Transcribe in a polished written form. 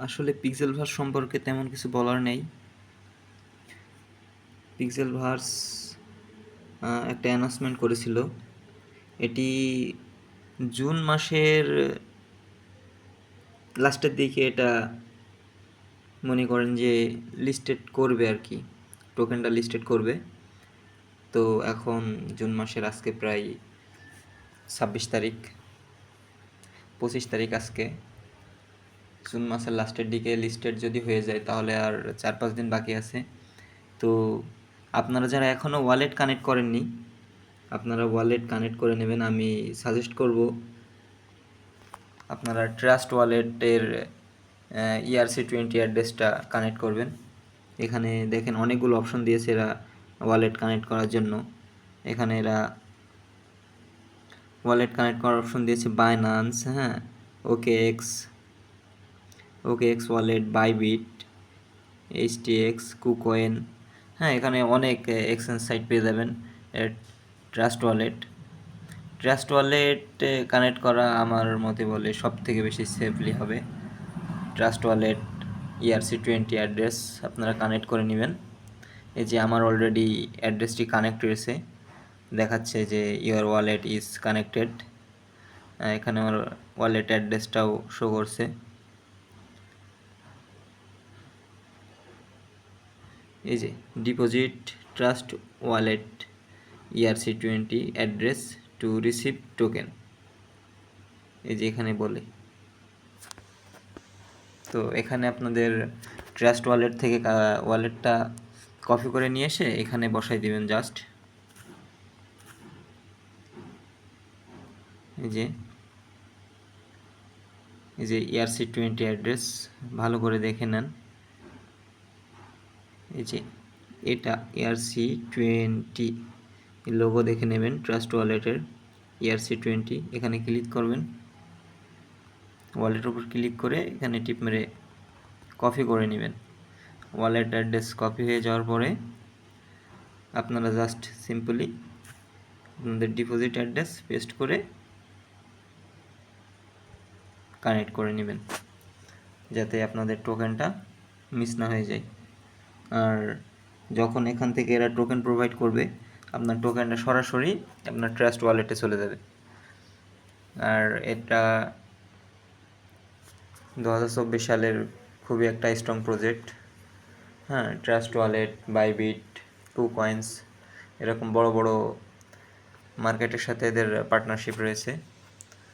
আসলে পিক্সেলভার্স সম্পর্কে তেমন কিছু বলার নেই। পিক্সেলভার্স একটা অ্যানাউন্সমেন্ট করেছিল। এটি জুন মাসের লাস্টের দিকে এটা মনে করেন যে লিস্টেড করবে আর কি, টোকেনটা লিস্টেড করবে। তো এখন জুন মাসের আজকে প্রায় 26 তারিখ, 25 তারিখ আজকে। জুন মাসের লাস্টের দিকে লিস্টেড যদি হয়ে যায় তাহলে আর 4-5 দিন বাকি আছে। তো আপনারা যারা এখনও ওয়ালেট কানেক্ট করেননি, আপনারা ওয়ালেট কানেক্ট করে নেবেন। আমি সাজেস্ট করব আপনারা ট্রাস্ট ওয়ালেটের ERC20 অ্যাড্রেসটা কানেক্ট করবেন। এখানে দেখেন অনেকগুলো অপশন দিয়েছে এরা ওয়ালেট কানেক্ট করার জন্য। এখানে এরা ওয়ালেট কানেক্ট করার অপশন দিয়েছে বাইন্যান্স, হ্যাঁ, OKX wallet, Bybit, HTX, KuCoin, হ্যাঁ, এখানে অনেক এক্সচেঞ্জ সাইট পেয়ে যাবেন। ট্রাস্ট ওয়ালেট কানেক্ট করা আমার মতে বলে সব থেকে বেশি সেফলি হবে। ট্রাস্ট ওয়ালেট ERC20 অ্যাড্রেস আপনারা কানেক্ট করে নেবেন। এই যে আমার অলরেডি অ্যাড্রেসটি কানেক্ট রয়েছে, দেখাচ্ছে যে ইউর ওয়ালেট ইজ কানেক্টেড। এখানে আমার ওয়ালেট অ্যাড্রেসটাও শো করছে। এই যে deposit trust wallet ERC20 address to receive token, এই যে এখানে বলে। তো এখানে আপনাদের ট্রাস্ট ওয়ালেট থেকে ওয়ালেটটা কপি করে নিয়ে এসে এখানে বসাই দিবেন জাস্ট। এই যে ERC20 অ্যাড্রেস ভালো করে দেখে নেন। এই যে এটা ERC20 লোগো দেখে নেবেন ট্রাস্ট ওয়ালেটের ERC20। এখানে ক্লিক করবেন, ওয়ালেটের উপর ক্লিক করে এখানে টিপ মেরে কপি করে নেবেন। ওয়ালেট অ্যাড্রেস কপি হয়ে যাওয়ার পরে আপনারা জাস্ট সিম্পলি আপনাদের ডিপোজিট অ্যাড্রেস পেস্ট করে কানেক্ট করে নেবেন, যাতে আপনাদের টোকেনটা মিস না হয়ে যায়। আর যখন এখান থেকে এরা টোকেন প্রোভাইড করবে, আপনার টোকেনটা সরাসরি আপনার ট্রাস্ট ওয়ালেটে চলে যাবে। আর এটা 2024 সালের খুবই একটা স্ট্রং প্রজেক্ট, হ্যাঁ। ট্রাস্ট ওয়ালেট, বাইবিট, কুকয়েন্স এরকম বড় বড় মার্কেটের সাথে এদের পার্টনারশিপ রয়েছে।